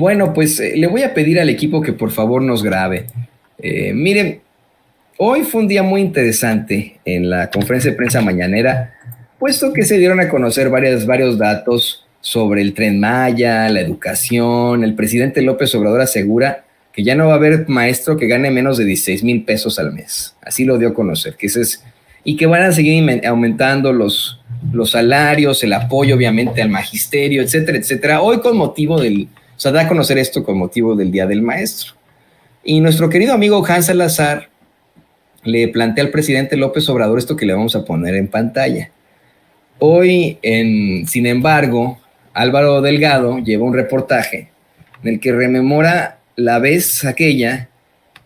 Bueno, pues le voy a pedir al equipo que por favor nos grabe. Miren, hoy fue un día muy interesante en la conferencia de prensa mañanera, puesto que se dieron a conocer varios datos sobre el Tren Maya, la educación. El presidente López Obrador asegura que ya no va a haber maestro que gane menos de 16,000 pesos al mes. Así lo dio a conocer, que ese es, y que van a seguir aumentando los salarios, el apoyo obviamente al magisterio, etcétera, etcétera. Hoy con motivo o sea, da a conocer esto con motivo del Día del Maestro. Y nuestro querido amigo Hans Salazar le plantea al presidente López Obrador esto que le vamos a poner en pantalla. Hoy, sin embargo, Álvaro Delgado lleva un reportaje en el que rememora la vez aquella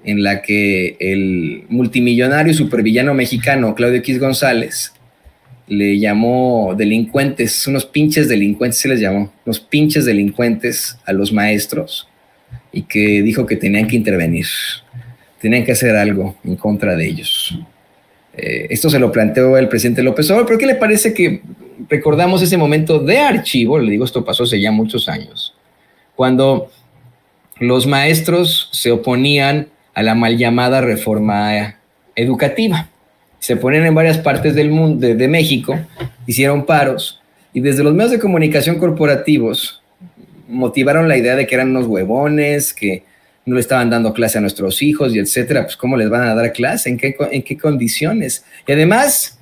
en la que el multimillonario y supervillano mexicano Claudio X González le llamó delincuentes, unos pinches delincuentes, se les llamó, unos pinches delincuentes a los maestros, y que dijo que tenían que intervenir, tenían que hacer algo en contra de ellos. Esto se lo planteó el presidente López Obrador, pero ¿qué le parece que recordamos ese momento de archivo? Le digo, esto pasó hace ya muchos años, cuando los maestros se oponían a la mal llamada reforma educativa. Se ponían en varias partes del mundo, de México, hicieron paros, y desde los medios de comunicación corporativos motivaron la idea de que eran unos huevones, que no le estaban dando clase a nuestros hijos y etcétera. Pues ¿cómo les van a dar clase? ¿En qué condiciones? Y además,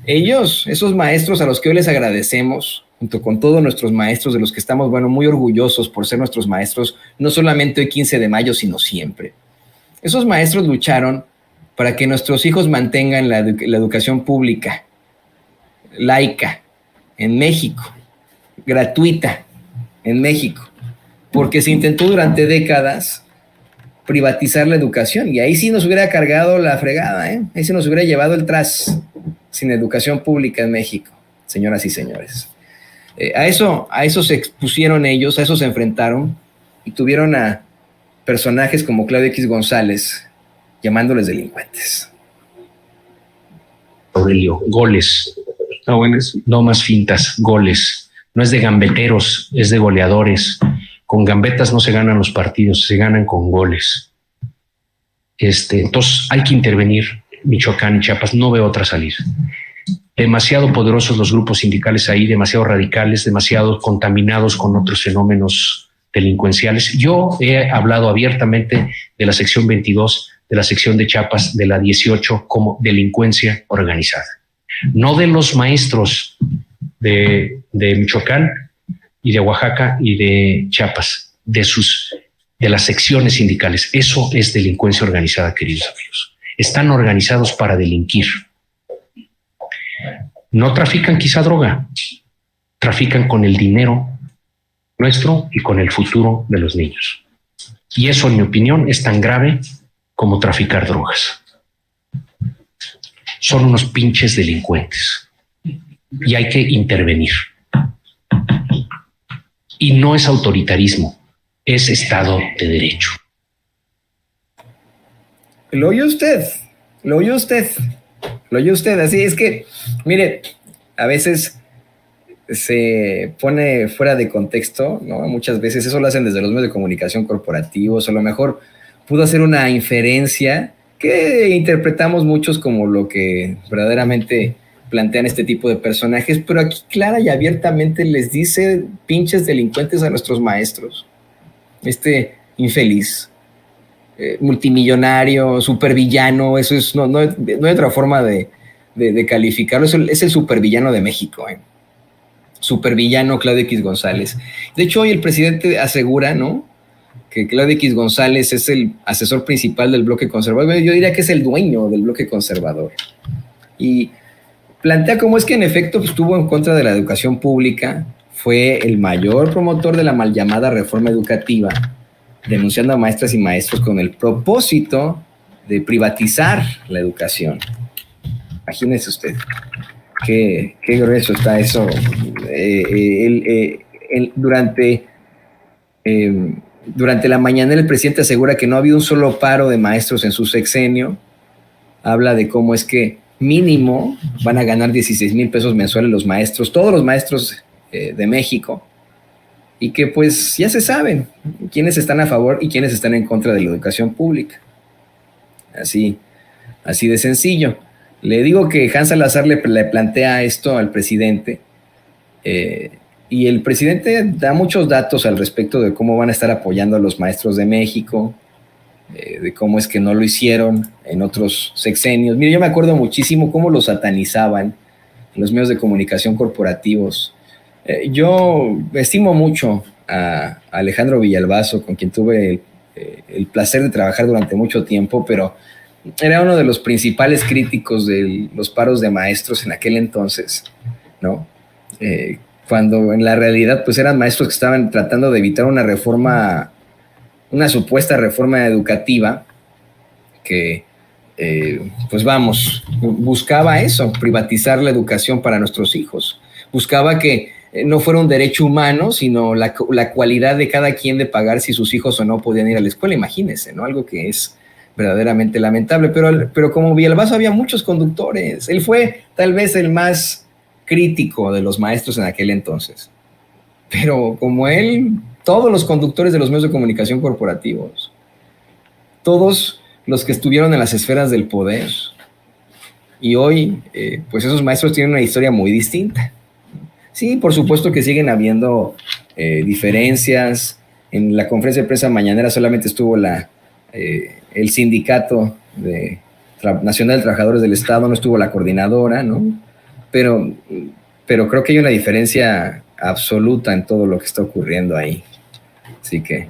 ellos, esos maestros a los que hoy les agradecemos, junto con todos nuestros maestros, de los que estamos, bueno, muy orgullosos por ser nuestros maestros, no solamente hoy 15 de mayo, sino siempre. Esos maestros lucharon para que nuestros hijos mantengan la educación pública, laica, en México, gratuita, en México, porque se intentó durante décadas privatizar la educación, y ahí sí nos hubiera cargado la fregada, ahí sí nos hubiera llevado el tras, sin educación pública en México, señoras y señores. A eso se expusieron ellos, a eso se enfrentaron, y tuvieron a personajes como Claudio X González llamándoles delincuentes. Aurelio, goles. No más fintas, goles. No es de gambeteros, es de goleadores. Con gambetas no se ganan los partidos, se ganan con goles. Entonces hay que intervenir. Michoacán y Chiapas, no veo otra salida. Demasiado poderosos los grupos sindicales ahí, demasiado radicales, demasiado contaminados con otros fenómenos delincuenciales. Yo he hablado abiertamente de la sección 22, de la sección de Chiapas, de la 18 como delincuencia organizada. No de los maestros de Michoacán y de Oaxaca y de Chiapas, de las secciones sindicales. Eso es delincuencia organizada, queridos amigos. Están organizados para delinquir. No trafican quizá droga, trafican con el dinero nuestro y con el futuro de los niños. Y eso, en mi opinión, es tan grave como traficar drogas. Son unos pinches delincuentes y hay que intervenir. Y no es autoritarismo, es Estado de Derecho. Lo oyó usted. Así es que, mire, a veces se pone fuera de contexto, ¿no? Muchas veces eso lo hacen desde los medios de comunicación corporativos, o a lo mejor pudo hacer una inferencia que interpretamos muchos como lo que verdaderamente plantean este tipo de personajes, pero aquí clara y abiertamente les dice pinches delincuentes a nuestros maestros. Infeliz, multimillonario, supervillano, eso es, no hay otra forma de calificarlo, es el supervillano de México, supervillano Claudio X González. De hecho, hoy el presidente asegura, ¿no?, que Claudio X González es el asesor principal del bloque conservador. Yo diría que es el dueño del bloque conservador. Y plantea cómo es que en efecto estuvo en contra de la educación pública, fue el mayor promotor de la mal llamada reforma educativa, denunciando a maestras y maestros con el propósito de privatizar la educación. Imagínese usted qué grueso está eso. Durante la mañanera el presidente asegura que no ha habido un solo paro de maestros en su sexenio. Habla de cómo es que mínimo van a ganar 16,000 pesos mensuales los maestros, todos los maestros de México. y que pues ya se saben quiénes están a favor y quiénes están en contra de la educación pública. Así, así de sencillo. Le digo que Hans Salazar le plantea esto al presidente, y el presidente da muchos datos al respecto de cómo van a estar apoyando a los maestros de México, de cómo es que no lo hicieron en otros sexenios. Mire, yo me acuerdo muchísimo cómo lo satanizaban en los medios de comunicación corporativos. Yo estimo mucho a Alejandro Villalbazo, con quien tuve el placer de trabajar durante mucho tiempo, pero era uno de los principales críticos de los paros de maestros en aquel entonces, ¿no? Cuando en la realidad pues eran maestros que estaban tratando de evitar una reforma, una supuesta reforma educativa que, pues vamos, buscaba eso, privatizar la educación para nuestros hijos. Buscaba que no fuera un derecho humano, sino la cualidad de cada quien de pagar si sus hijos o no podían ir a la escuela. Imagínense, ¿no? Algo que es verdaderamente lamentable. Pero como Villalbazo había muchos conductores. Él fue tal vez el más crítico de los maestros en aquel entonces. Pero como él, todos los conductores de los medios de comunicación corporativos, todos los que estuvieron en las esferas del poder. Y hoy, pues esos maestros tienen una historia muy distinta. Sí, por supuesto que siguen habiendo diferencias. En la conferencia de prensa mañanera solamente estuvo el sindicato nacional de trabajadores del Estado, no estuvo la coordinadora, ¿no? Pero creo que hay una diferencia absoluta en todo lo que está ocurriendo ahí. Así que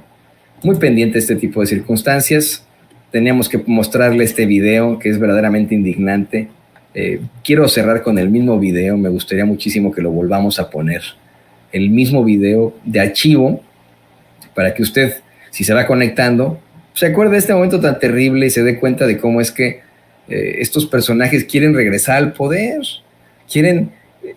muy pendiente de este tipo de circunstancias. Teníamos que mostrarle este video que es verdaderamente indignante. Quiero cerrar con el mismo video, me gustaría muchísimo que lo volvamos a poner. El mismo video de archivo, para que usted, si se va conectando, se acuerde de este momento tan terrible y se dé cuenta de cómo es que estos personajes quieren regresar al poder, quieren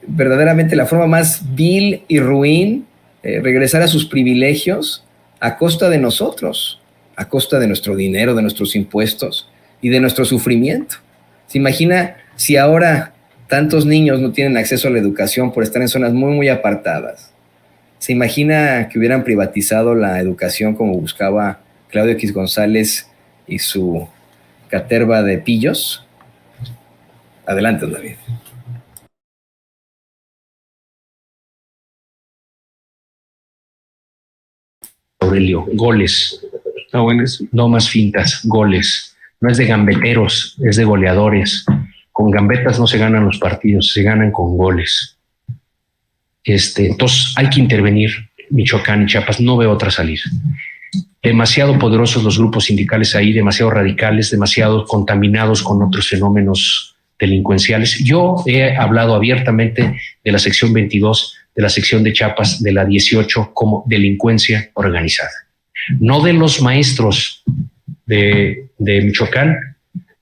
verdaderamente la forma más vil y ruin, regresar a sus privilegios a costa de nosotros, a costa de nuestro dinero, de nuestros impuestos y de nuestro sufrimiento. ¿Se imagina si ahora tantos niños no tienen acceso a la educación por estar en zonas muy, muy apartadas? ¿Se imagina que hubieran privatizado la educación como buscaba Claudio X González y su caterva de pillos? Adelante, David. Aurelio, goles. No, bueno, no más fintas, goles. No es de gambeteros, es de goleadores. Con gambetas no se ganan los partidos, se ganan con goles. Entonces hay que intervenir. Michoacán y Chiapas, no veo otra salida. Demasiado poderosos los grupos sindicales ahí, demasiado radicales, demasiado contaminados con otros fenómenos delincuenciales. Yo he hablado abiertamente de la sección 22, de la sección de Chiapas, de la 18 como delincuencia organizada. No de los maestros de Michoacán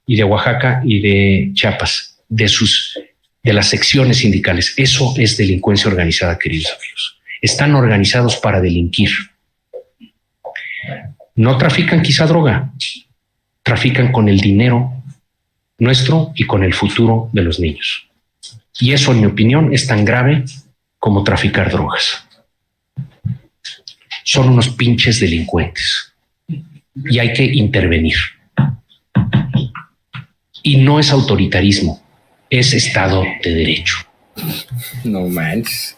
y de Oaxaca y de Chiapas, de las secciones sindicales. Eso es delincuencia organizada, queridos amigos. Están organizados para delinquir. No trafican quizá droga, trafican con el dinero nuestro y con el futuro de los niños. Y eso, en mi opinión, es tan grave como traficar drogas. Son unos pinches delincuentes y hay que intervenir. Y no es autoritarismo, es Estado de Derecho. No manches.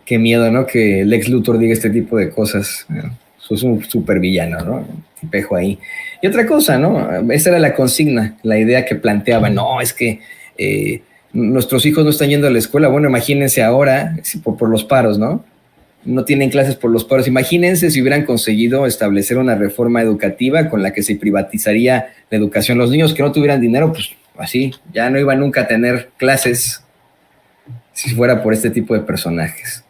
Qué miedo, ¿no? Que Lex Luthor diga este tipo de cosas. Es un supervillano, ¿no? Tipejo ahí. Y otra cosa, ¿no? Esa era la consigna, la idea que planteaba. No, es que nuestros hijos no están yendo a la escuela. Bueno, imagínense ahora, por los paros, ¿no? No tienen clases por los paros. Imagínense si hubieran conseguido establecer una reforma educativa con la que se privatizaría la educación. Los niños que no tuvieran dinero, pues así, ya no iban nunca a tener clases si fuera por este tipo de personajes.